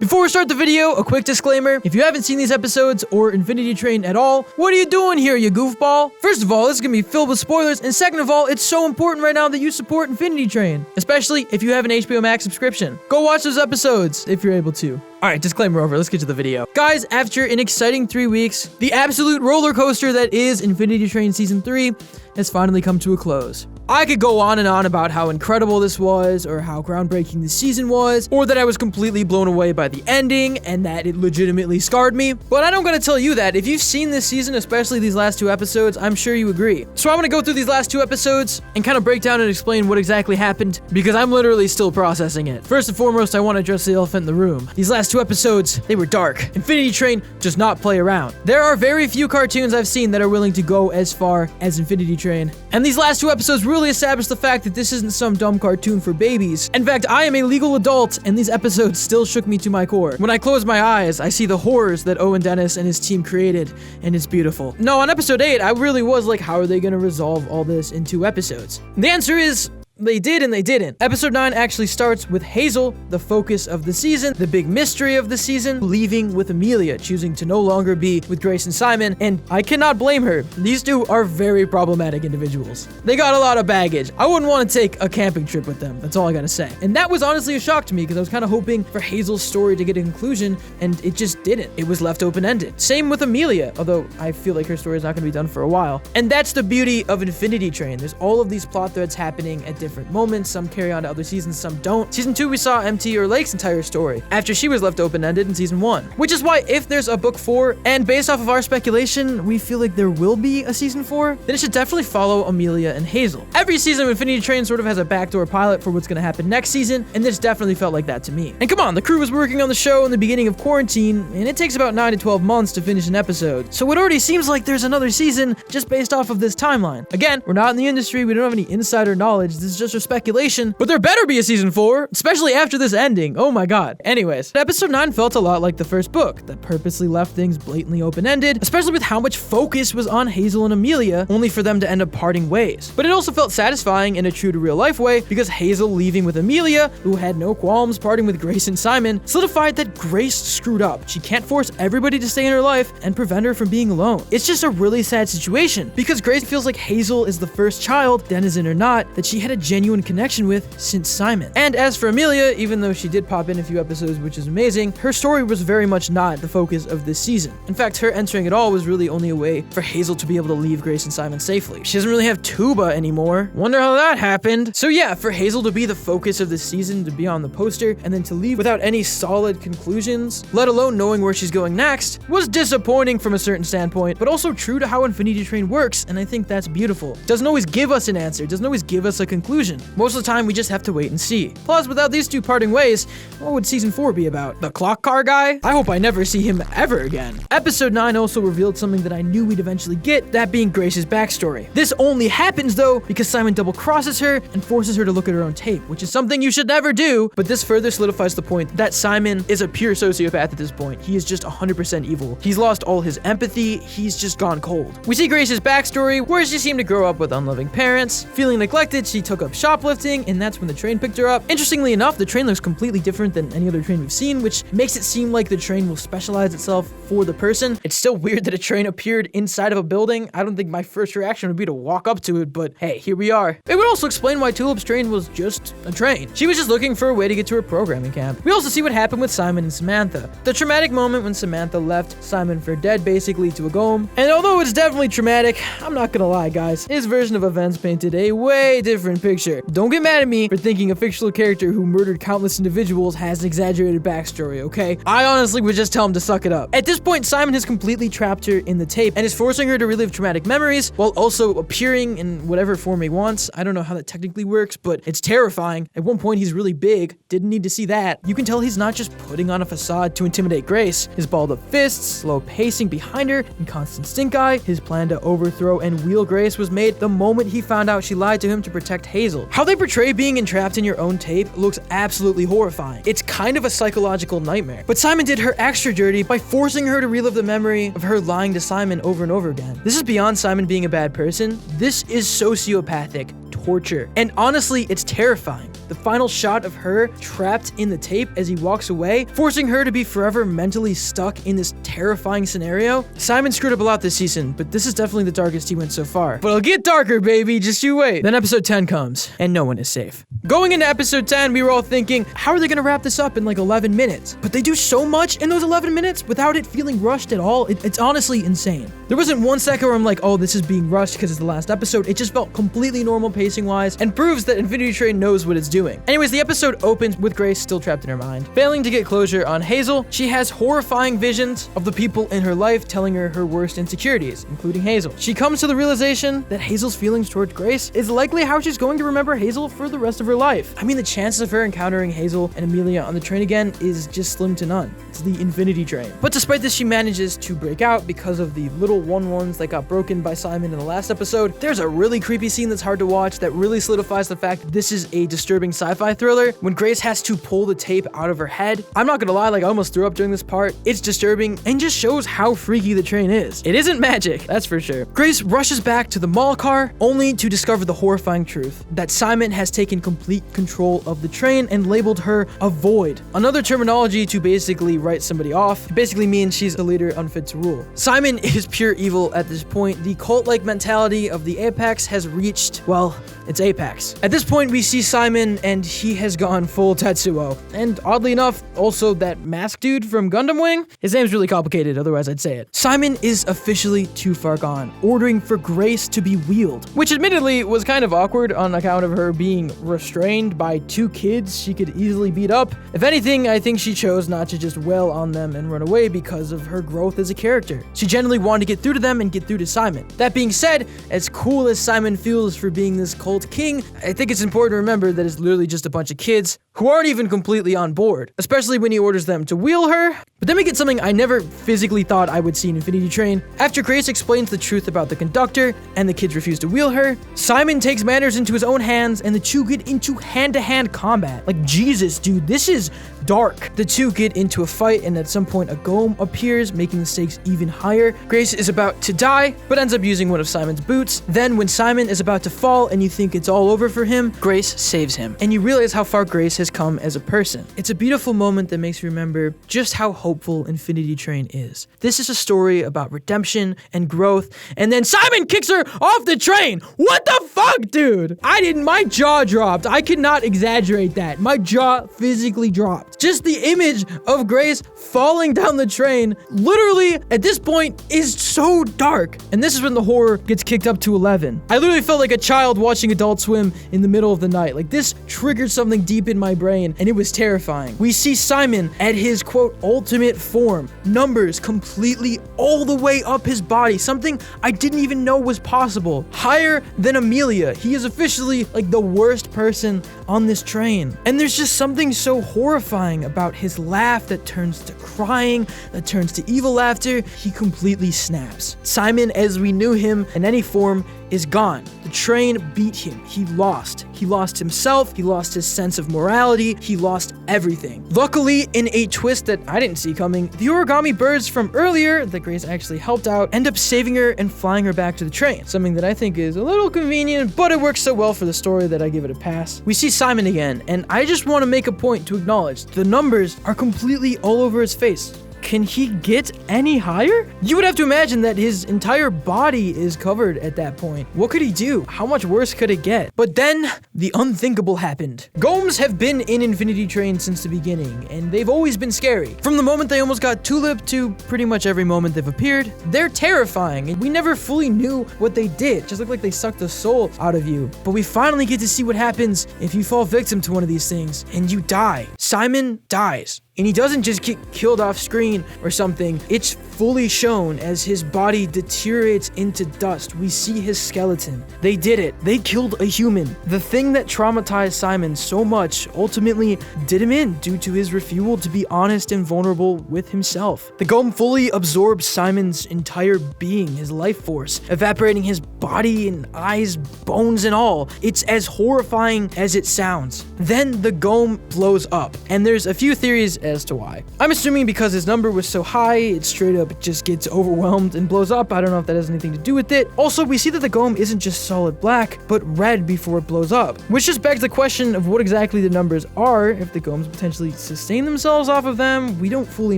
Before we start the video, a quick disclaimer. If you haven't seen these episodes or Infinity Train at all, what are you doing here, you goofball? First of all, this is gonna be filled with spoilers, and second of all, it's so important right now that you support Infinity Train, especially if you have an HBO Max subscription. Go watch those episodes if you're able to. Alright, disclaimer over, let's get to the video. Guys, after an exciting 3 weeks, the absolute roller coaster that is Infinity Train Season 3 has finally come to a close. I could go on and on about how incredible this was, or how groundbreaking the season was, or that I was completely blown away by the ending, and that it legitimately scarred me, but I don't gotta tell you that. If you've seen this season, especially these last 2 episodes, I'm sure you agree. So I'm gonna go through these last 2 episodes and kind of break down and explain what exactly happened, because I'm literally still processing it. First and foremost, I want to address the elephant in the room. These last 2 episodes, they were dark. Infinity Train does not play around. There are very few cartoons I've seen that are willing to go as far as Infinity Train, and these last 2 episodes really established the fact that this isn't some dumb cartoon for babies. In fact, I am a legal adult, and these episodes still shook me to my core. When I close my eyes, I see the horrors that Owen Dennis and his team created, and it's beautiful. No, on episode 8, I really was like, how are they gonna resolve all this in 2 episodes? And the answer is, they did and they didn't. Episode 9 actually starts with Hazel, the focus of the season, the big mystery of the season, leaving with Amelia, choosing to no longer be with Grace and Simon, and I cannot blame her. These 2 are very problematic individuals. They got a lot of baggage. I wouldn't want to take a camping trip with them, that's all I gotta say. And that was honestly a shock to me, because I was kind of hoping for Hazel's story to get a conclusion, and it just didn't. It was left open-ended. Same with Amelia, although I feel like her story is not gonna be done for a while. And that's the beauty of Infinity Train. There's all of these plot threads happening at different moments. Some carry on to other seasons, some don't. Season 2, we saw MT or Lake's entire story after she was left open-ended in season 1. Which is why if there's a book 4, and based off of our speculation, we feel like there will be a season 4, then it should definitely follow Amelia and Hazel. Every season of Infinity Train sort of has a backdoor pilot for what's gonna happen next season, and this definitely felt like that to me. And come on, the crew was working on the show in the beginning of quarantine, and it takes about 9 to 12 months to finish an episode. So it already seems like there's another season just based off of this timeline. Again, we're not in the industry, we don't have any insider knowledge, this is just a speculation, but there better be a season 4, especially after this ending. Oh my god. Anyways, episode 9 felt a lot like the first book, that purposely left things blatantly open-ended, especially with how much focus was on Hazel and Amelia, only for them to end up parting ways. But it also felt satisfying in a true to real life way, because Hazel leaving with Amelia, who had no qualms parting with Grace and Simon, solidified that Grace screwed up. She can't force everybody to stay in her life and prevent her from being alone. It's just a really sad situation, because Grace feels like Hazel is the first child, denizen or not, that she had a genuine connection with since Simon. And as for Amelia, even though she did pop in a few episodes, which is amazing, her story was very much not the focus of this season. In fact, her entering it all was really only a way for Hazel to be able to leave Grace and Simon safely. She doesn't really have tuba anymore. Wonder how that happened. So yeah, for Hazel to be the focus of this season, to be on the poster, and then to leave without any solid conclusions, let alone knowing where she's going next, was disappointing from a certain standpoint, but also true to how Infinity Train works, and I think that's beautiful. It doesn't always give us an answer, it doesn't always give us a conclusion. Most of the time, we just have to wait and see. Plus, without these 2 parting ways, what would season 4 be about? The clock car guy? I hope I never see him ever again. Episode 9 also revealed something that I knew we'd eventually get, that being Grace's backstory. This only happens though because Simon double crosses her and forces her to look at her own tape, which is something you should never do, but this further solidifies the point that Simon is a pure sociopath at this point. He is just 100% evil. He's lost all his empathy, he's just gone cold. We see Grace's backstory, where she seemed to grow up with unloving parents. Feeling neglected, she took up shoplifting, and that's when the train picked her up. Interestingly enough, the train looks completely different than any other train we've seen, which makes it seem like the train will specialize itself for the person. It's still weird that a train appeared inside of a building. I don't think my first reaction would be to walk up to it, but hey, here we are. It would also explain why Tulip's train was just a train. She was just looking for a way to get to her programming camp. We also see what happened with Simon and Samantha. The traumatic moment when Samantha left Simon for dead, basically, to a go home. And although it's definitely traumatic, I'm not gonna lie, guys, his version of events painted a way different picture. Don't get mad at me for thinking a fictional character who murdered countless individuals has an exaggerated backstory, okay? I honestly would just tell him to suck it up. At this point, Simon has completely trapped her in the tape and is forcing her to relive traumatic memories while also appearing in whatever form he wants. I don't know how that technically works, but it's terrifying. At one point, he's really big. Didn't need to see that. You can tell he's not just putting on a facade to intimidate Grace. His balled up fists, slow pacing behind her, and constant stink eye. His plan to overthrow and wheel Grace was made the moment he found out she lied to him to protect Hazel. How they portray being entrapped in your own tape looks absolutely horrifying. It's kind of a psychological nightmare. But Simon did her extra dirty by forcing her to relive the memory of her lying to Simon over and over again. This is beyond Simon being a bad person. This is sociopathic torture. And honestly, it's terrifying. the final shot of her trapped in the tape as he walks away, forcing her to be forever mentally stuck in this terrifying scenario. Simon screwed up a lot this season, but this is definitely the darkest he went so far. But it'll get darker, baby, just you wait. Then episode 10 comes, and no one is safe. Going into episode 10, we were all thinking, how are they gonna wrap this up in like 11 minutes? But they do so much in those 11 minutes without it feeling rushed at all. It's honestly insane. There wasn't one second where I'm like, oh, this is being rushed because it's the last episode. It just felt completely normal pacing-wise and proves that Infinity Train knows what it's doing. Anyways, the episode opens with Grace still trapped in her mind. Failing to get closure on Hazel, she has horrifying visions of the people in her life telling her her worst insecurities, including Hazel. She comes to the realization that Hazel's feelings towards Grace is likely how she's going to remember Hazel for the rest of her life. I mean, the chances of her encountering Hazel and Amelia on the train again is just slim to none. It's the Infinity Train. But despite this, she manages to break out because of the little 1-1s that got broken by Simon in the last episode. There's a really creepy scene that's hard to watch that really solidifies the fact that this is a disturbing sci-fi thriller when Grace has to pull the tape out of her head. I'm not gonna lie, like I almost threw up during this part. It's disturbing and just shows how freaky the train is. It isn't magic, that's for sure. Grace rushes back to the mall car only to discover the horrifying truth that Simon has taken complete control of the train and labeled her a void. Another terminology to basically write somebody off. It basically means she's a leader unfit to rule. Simon is pure evil at this point. The cult-like mentality of the apex has reached, well, its apex. At this point, we see Simon and he has gone full Tetsuo. And oddly enough, also that mask dude from Gundam Wing. His name's really complicated, otherwise I'd say it. Simon is officially too far gone, ordering for Grace to be wheeled, which admittedly was kind of awkward on account of her being restrained by 2 kids she could easily beat up. If anything, I think she chose not to just wail on them and run away because of her growth as a character. She genuinely wanted to get through to them and get through to Simon. That being said, as cool as Simon feels for being this cult king, I think it's important to remember that it's literally just a bunch of kids who aren't even completely on board, especially when he orders them to wheel her. But then we get something I never physically thought I would see in Infinity Train. After Grace explains the truth about the conductor and the kids refuse to wheel her, Simon takes matters into his own hands and the two get into hand-to-hand combat. Like, Jesus, dude, this is dark. The two get into a fight and at some point a golem appears, making the stakes even higher. Grace is about to die, but ends up using one of Simon's boots. Then when Simon is about to fall and you think it's all over for him, Grace saves him. And you realize how far Grace has come as a person. It's a beautiful moment that makes you remember just how hopeful Infinity Train is. This is a story about redemption and growth, and then Simon kicks her off the train! What the fuck, dude? My jaw dropped. I could not exaggerate that. My jaw physically dropped. Just the image of Grace falling down the train, literally, at this point, is so dark. And this is when the horror gets kicked up to 11. I literally felt like a child watching Adult Swim in the middle of the night. Like, this triggered something deep in my brain, and it was terrifying. We see Simon at his, quote, ultimate form. Numbers completely all the way up his body, something I didn't even know was possible. Higher than Amelia. He is officially, like, the worst person on this train. And there's just something so horrifying about his laugh that turns to crying, that turns to evil laughter. He completely snaps. Simon, as we knew him in any form, is gone. The train beat him. He lost. He lost himself. He lost his sense of morality. He lost everything. Luckily, in a twist that I didn't see coming, the origami birds from earlier that Grace actually helped out end up saving her and flying her back to the train. Something that I think is a little convenient, but it works so well for the story that I give it a pass. We see Simon again, and I just want to make a point to acknowledge the numbers are completely all over his face. Can he get any higher? You would have to imagine that his entire body is covered at that point. What could he do? How much worse could it get? But then, the unthinkable happened. Golems have been in Infinity Train since the beginning, and they've always been scary. From the moment they almost got Tulip to pretty much every moment they've appeared, they're terrifying, and we never fully knew what they did. Just looked like they sucked the soul out of you. But we finally get to see what happens if you fall victim to one of these things, and you die. Simon dies. And he doesn't just get killed off screen or something. It's fully shown as his body deteriorates into dust. We see his skeleton. They did it. They killed a human. The thing that traumatized Simon so much ultimately did him in due to his refusal to be honest and vulnerable with himself. The golem fully absorbs Simon's entire being, his life force, evaporating his body and eyes, bones and all. It's as horrifying as it sounds. Then the golem blows up. And there's a few theories as to why. I'm assuming because his number was so high, it straight up just gets overwhelmed and blows up. I don't know if that has anything to do with it. Also, we see that the Goem isn't just solid black, but red before it blows up, which just begs the question of what exactly the numbers are. If the Goems potentially sustain themselves off of them, we don't fully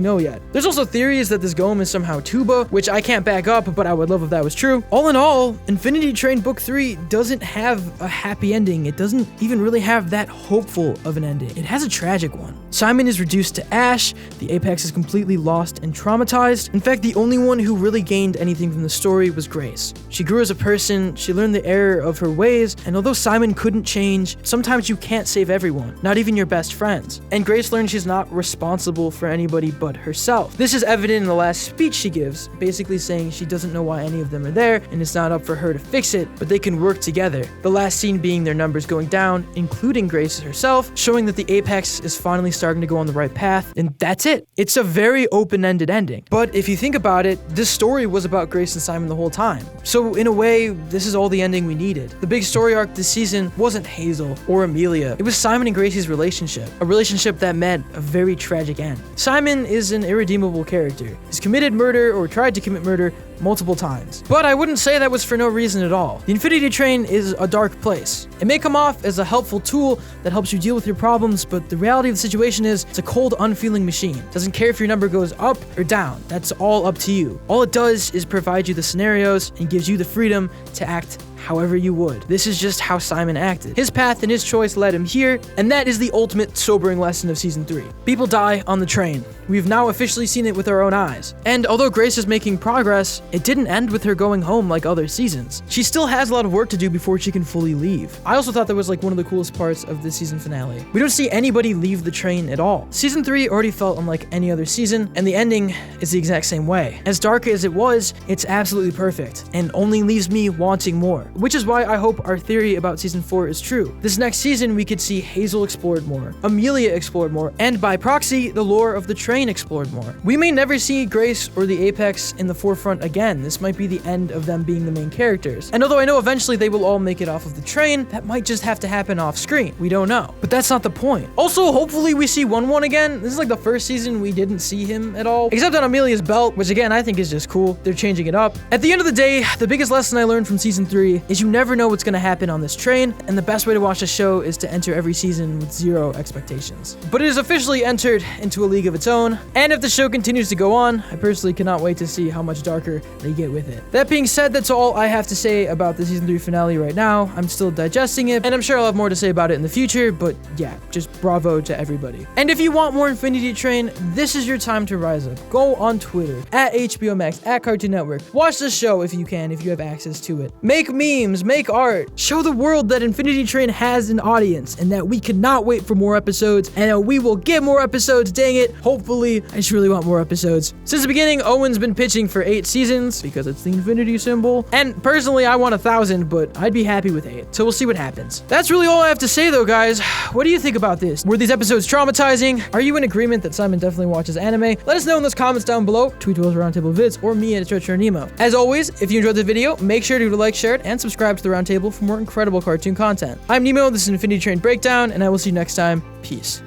know yet. There's also theories that this Goem is somehow tuba, which I can't back up, but I would love if that was true. All in all, Infinity Train Book 3 doesn't have a happy ending. It doesn't even really have that hopeful of an ending. It has a tragic one. Simon is reduced to ash, the Apex is completely lost and traumatized. In fact, the only one who really gained anything from the story was Grace. She grew as a person, she learned the error of her ways, and although Simon couldn't change, sometimes you can't save everyone, not even your best friends. And Grace learned she's not responsible for anybody but herself. This is evident in the last speech she gives, basically saying she doesn't know why any of them are there, and it's not up for her to fix it, but they can work together. The last scene being their numbers going down, including Grace herself, showing that the Apex is finally starting to go on the right path, and that's it. It's a very open-ended ending. But if you think about it, this story was about Grace and Simon the whole time. So in a way, this is all the ending we needed. The big story arc this season wasn't Hazel or Amelia. It was Simon and Gracie's relationship, a relationship that met a very tragic end. Simon is an irredeemable character. He's committed murder or tried to commit murder multiple times. But I wouldn't say that was for no reason at all. The Infinity Train is a dark place. It may come off as a helpful tool that helps you deal with your problems, but the reality of the situation is it's a cold, unfeeling machine. It doesn't care if your number goes up or down. That's all up to you. All it does is provide you the scenarios and gives you the freedom to act however you would. This is just how Simon acted. His path and his choice led him here, and that is the ultimate sobering lesson of season 3. People die on the train. We've now officially seen it with our own eyes. And although Grace is making progress, it didn't end with her going home like other seasons. She still has a lot of work to do before she can fully leave. I also thought that was like one of the coolest parts of this season finale. We don't see anybody leave the train at all. Season 3 already felt unlike any other season, and the ending is the exact same way. As dark as it was, it's absolutely perfect, and only leaves me wanting more. Which is why I hope our theory about season 4 is true. This next season, we could see Hazel explored more, Amelia explored more, and by proxy, the lore of the train explored more. We may never see Grace or the Apex in the forefront again. This might be the end of them being the main characters. And although I know eventually they will all make it off of the train, that might just have to happen off screen. We don't know. But that's not the point. Also, hopefully we see 1-1 again. This is like the first season we didn't see him at all, except on Amelia's belt, which again, I think is just cool. They're changing it up. At the end of the day, the biggest lesson I learned from season 3 is you never know what's going to happen on this train, and the best way to watch the show is to enter every season with zero expectations. But it is officially entered into a league of its own, and if the show continues to go on, I personally cannot wait to see how much darker they get with it. That being said, that's all I have to say about the season 3 finale right now. I'm still digesting it, and I'm sure I'll have more to say about it in the future, but yeah, just bravo to everybody. And if you want more Infinity Train, this is your time to rise up. Go on Twitter, at HBO Max, at Cartoon Network. Watch the show if you can, if you have access to it. Make memes, make art. Show the world that Infinity Train has an audience, and that we cannot wait for more episodes, and that we will get more episodes, dang it. Hopefully, I just really want more episodes. Since the beginning, Owen's been pitching for 8 seasons, because it's the infinity symbol. And personally, I want 1,000, but I'd be happy with 8. So we'll see what happens. That's really all I have to say though, guys. What do you think about this? Were these episodes traumatizing? Are you in agreement that Simon definitely watches anime? Let us know in those comments down below. Tweet to us Roundtable Vids or me at @StretcherNemo. As always, if you enjoyed the video, make sure to like, share it, and subscribe to the Roundtable for more incredible cartoon content. I'm Nemo, this is Infinity Train Breakdown, and I will see you next time. Peace.